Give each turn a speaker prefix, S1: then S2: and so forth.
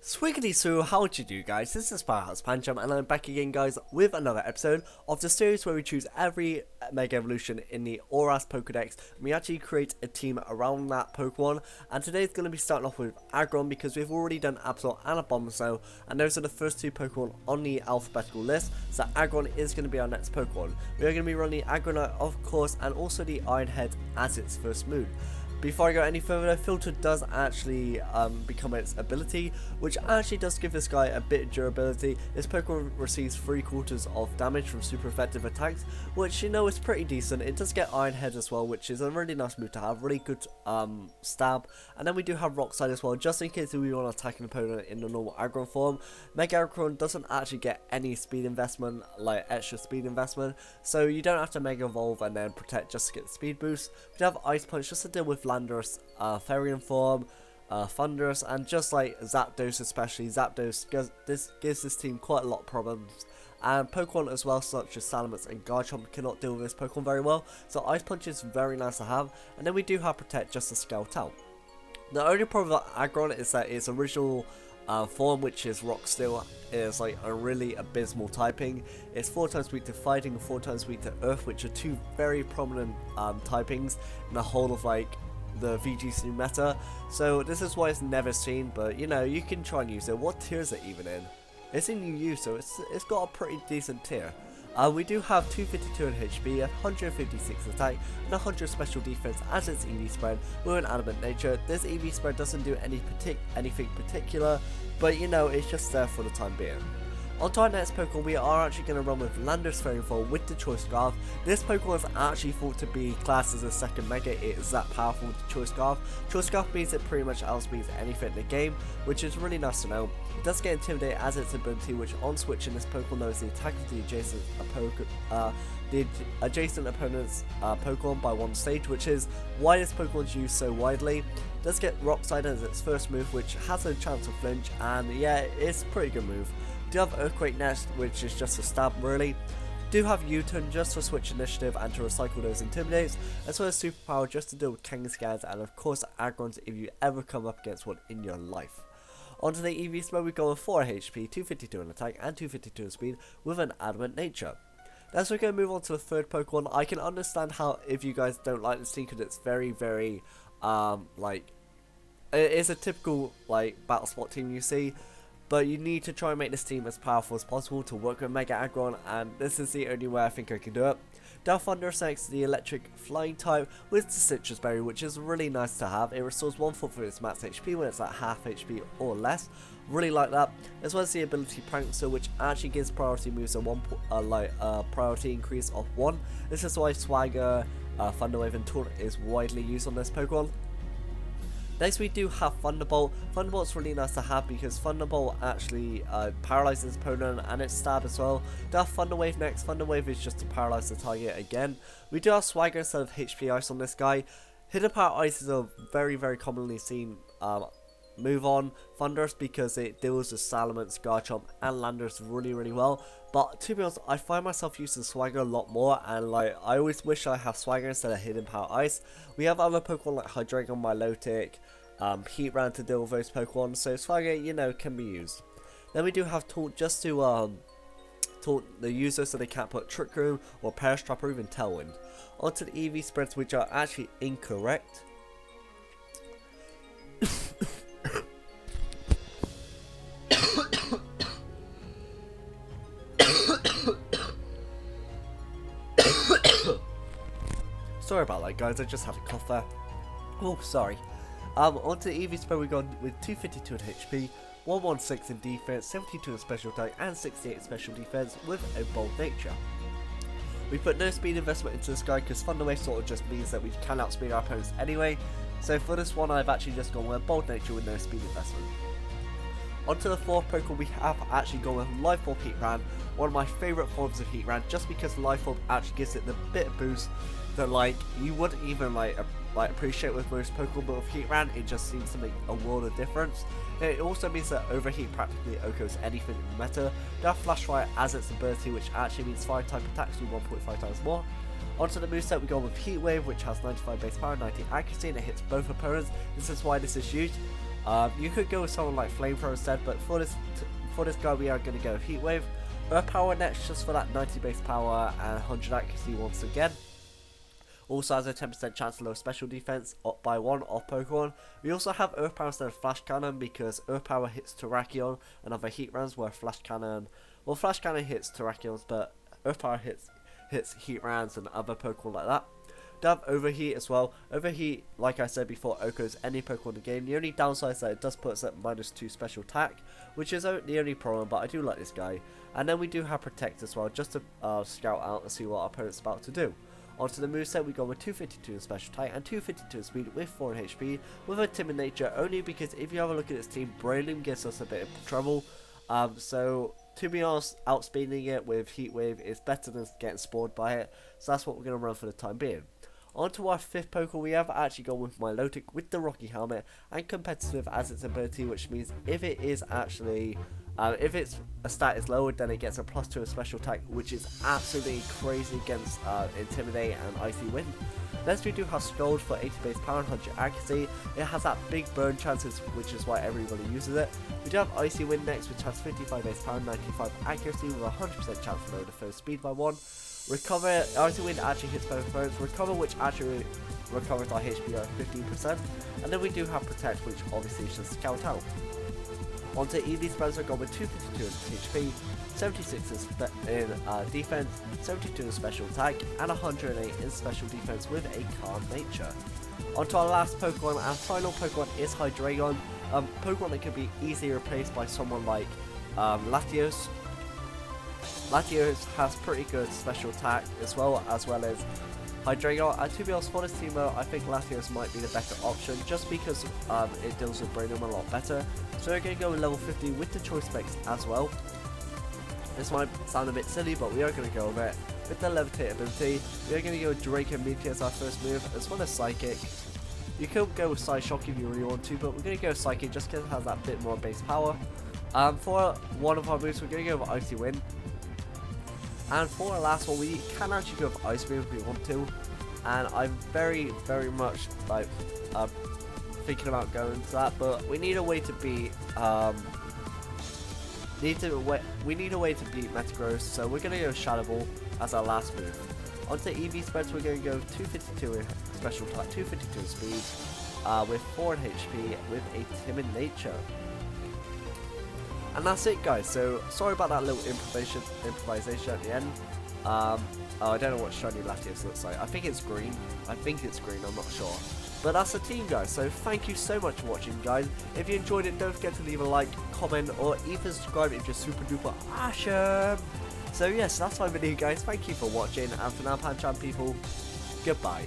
S1: Swiggity swoo, how would you do, guys? This is Powerhouse Pancham and I'm back again, guys, with another episode of the series where we choose every Mega Evolution in the ORAS Pokedex and we actually create a team around that Pokemon. And today's going to be starting off with Aggron because we've already done Absol and Abomasnow, and those are the first two Pokemon on the alphabetical list, so Aggron is going to be our next Pokemon. We are going to be running Aggronite, of course, and also the Iron Head as its first move. Before I go any further, Filter does actually become its ability, which actually does give this guy a bit of durability. This Pokemon receives 3/4 of damage from super effective attacks, which you know is pretty decent. It does get Iron Head as well, which is a really nice move to have, really good stab. And then we do have Rock Slide as well, just in case we want to attack an opponent in the normal Aggron form. Mega Aggron doesn't actually get any speed investment, like extra speed investment, so you don't have to Mega Evolve and then Protect just to get the speed boost. We have Ice Punch just to deal with Landorus, Therian form, Thunderous, and just like Zapdos, especially Zapdos gives this team quite a lot of problems. And Pokemon as well, such as Salamence and Garchomp, cannot deal with this Pokemon very well, so Ice Punch is very nice to have. And then we do have Protect just to scout out. The only problem with Aggron is that its original form, which is Rock Steel, is like a really abysmal typing. It's 4 times weak to fighting and 4 times weak to earth, which are two very prominent typings in the whole of like the VGC meta. So this is why it's never seen, but you know, you can try and use it. What tier is it even in? It's in UU, so it's got a pretty decent tier. We do have 252 in HP, 156 attack, and 100 special defense as its EV spread with an adamant nature. This EV spread doesn't do anything particular, but you know, it's just there for the time being. On to our next Pokemon, we are actually going to run with Landorus Fairyfall with the Choice Scarf. This Pokemon is actually thought to be classed as a second Mega. It is that powerful with the Choice Scarf. Choice Scarf means it pretty much outspeeds anything in the game, which is really nice to know. It does get Intimidate as its ability, which on switching this Pokemon knows the attack of the adjacent opponent's Pokemon by 1 stage, which is why this Pokemon is used so widely. It does get Rock Slide as its first move, which has a chance of flinch, and yeah, it's a pretty good move. Do have Earthquake Nest, which is just a stab really. Do have U-turn just for switch initiative and to recycle those intimidates, as well as superpower just to deal with Kangaskhads, and of course Aggrons if you ever come up against one in your life. Onto the EV mode, we go with 4 HP, 252 in attack and 252 in speed with an adamant nature. As we're going to move on to the third Pokemon, I can understand how if you guys don't like this team, because it's very like it is a typical like Battlespot team you see. But you need to try and make this team as powerful as possible to work with Mega Aggron, and this is the only way I think I can do it. Thunderous next, the electric flying type with the Citrus Berry, which is really nice to have. It restores 1/4 of its max HP when it's at half HP or less. Really like that. As well as the ability Prankster, which actually gives priority moves a priority increase of 1. This is why Swagger, Thunderwave and Taunt is widely used on this Pokemon. Next we do have Thunderbolt. Thunderbolt's really nice to have because Thunderbolt actually paralyzes opponent and it's stab as well. We do have Thunderwave next. Thunderwave is just to paralyze the target again. We do have Swagger instead of HP Ice on this guy. Hidden Power Ice is a very commonly seen move on Thunderous because it deals with Salamence, Garchomp and Landorus really well. But to be honest, I find myself using Swagger a lot more, and like I always wish I have Swagger instead of Hidden Power Ice. We have other Pokemon like Hydreigon, Milotic, Heatran to deal with those Pokemon, so Swagger, you know, can be used. Then we do have Taunt just to taunt the user so they can't put Trick Room or Perish Trap or even Tailwind. Onto the EV spreads, which are actually incorrect. Sorry about that, guys, I just had a cough there. Oh, sorry. Onto the EV spread, we go with 252 in HP, 116 in defense, 72 in special attack, and 68 in special defense with a bold nature. We put no speed investment into this guy because Thunderwave sort of just means that we can outspeed our opponents anyway. So for this one, I've actually just gone with a bold nature with no speed investment. Onto the fourth Pokemon, we have actually gone with Life Orb Heatran, one of my favourite forms of Heatran, just because Life Orb actually gives it the bit of boost that like you wouldn't even like appreciate with most Pokemon, but with Heatran it just seems to make a world of difference. And it also means that Overheat practically OHKOs anything in the meta. They have Flash Fire as its ability, which actually means fire type attacks do 1.5 times more. Onto the moveset, we go with Heat Wave, which has 95 base power, 90 accuracy, and it hits both opponents. This is why this is used. You could go with someone like Flamethrower instead, but for this guy we are going to go Heat Wave. Earth Power next, just for that 90 base power and 100 accuracy once again. Also has a 10% chance to lower special defense up by 1 off Pokemon. We also have Earth Power instead of Flash Cannon because Earth Power hits Terrakion and other Heat Rans, where Flash Cannon hits Terrakions, but Earth Power hits Heat Rans and other Pokemon like that. We have Overheat as well. Overheat, like I said before, OHKOs any Pokemon in the game. The only downside is that it does put us at -2 special attack, which is the only problem, but I do like this guy. And then we do have Protect as well, just to scout out and see what our opponent's about to do. Onto the moveset, we go with 252 in special attack and 252 in speed with 4 in HP with a timid nature, only because if you have a look at this team, Brailing gives us a bit of trouble. So to be honest, outspeeding it with Heat Wave is better than getting spoiled by it, so that's what we're going to run for the time being. On to our 5th Pokemon, we have actually gone with Milotic with the Rocky Helmet and competitive as its ability, which means if it is actually, if its a stat is lowered, then it gets a +2 in special attack, which is absolutely crazy against Intimidate and Icy Wind. Next we do have Scold for 80 base power and 100 accuracy. It has that big burn chances, which is why everybody uses it. We do have Icy Wind next, which has 55 base power and 95 accuracy with a 100% chance to lower the foe's speed by 1. Recover, Icy Wind actually hits both foes. Recover, which actually recovers our HP by 15%. And then we do have Protect, which obviously should scout out. Onto EV Spreads, we're going with 252 in HP, 76 in defense, 72 in special attack, and 108 in special defense with a calm nature. Onto our last Pokemon, our final Pokemon is Hydreigon. Pokemon that can be easily replaced by someone like Latios. Latios has pretty good special attack as well as Hydreigon. To be honest, for this team though, I think Latios might be the better option just because it deals with Brainium a lot better. So we're going to go with level 50 with the choice specs as well. This might sound a bit silly, but we are going to go with it. With the Levitate ability, we are going to go with Drake and Meteor as our first move, as well as Psychic. You could go with Psyshock if you really want to, but we're going to go with Psychic just because it has that bit more base power. For one of our moves, we're going to go with Icy Wind. And for our last one, we can actually go with Ice Beam if we want to. And I'm very much like thinking about going to that, but we need a way to beat we need a way to beat Metagross, so we're gonna go Shadow Ball as our last move. Onto EV Spreads, we're gonna go 252 in special attack, 252 in speed, with 4 in HP with a timid nature. And that's it, guys. So sorry about that little improvisation at the end. Oh, I don't know what shiny Latios looks like. I think it's green. I'm not sure. But that's the team, guys. So thank you so much for watching, guys. If you enjoyed it, don't forget to leave a like, comment, or even subscribe if you're super duper awesome. So yes, that's my video, guys. Thank you for watching, and for now, Pancham people, goodbye.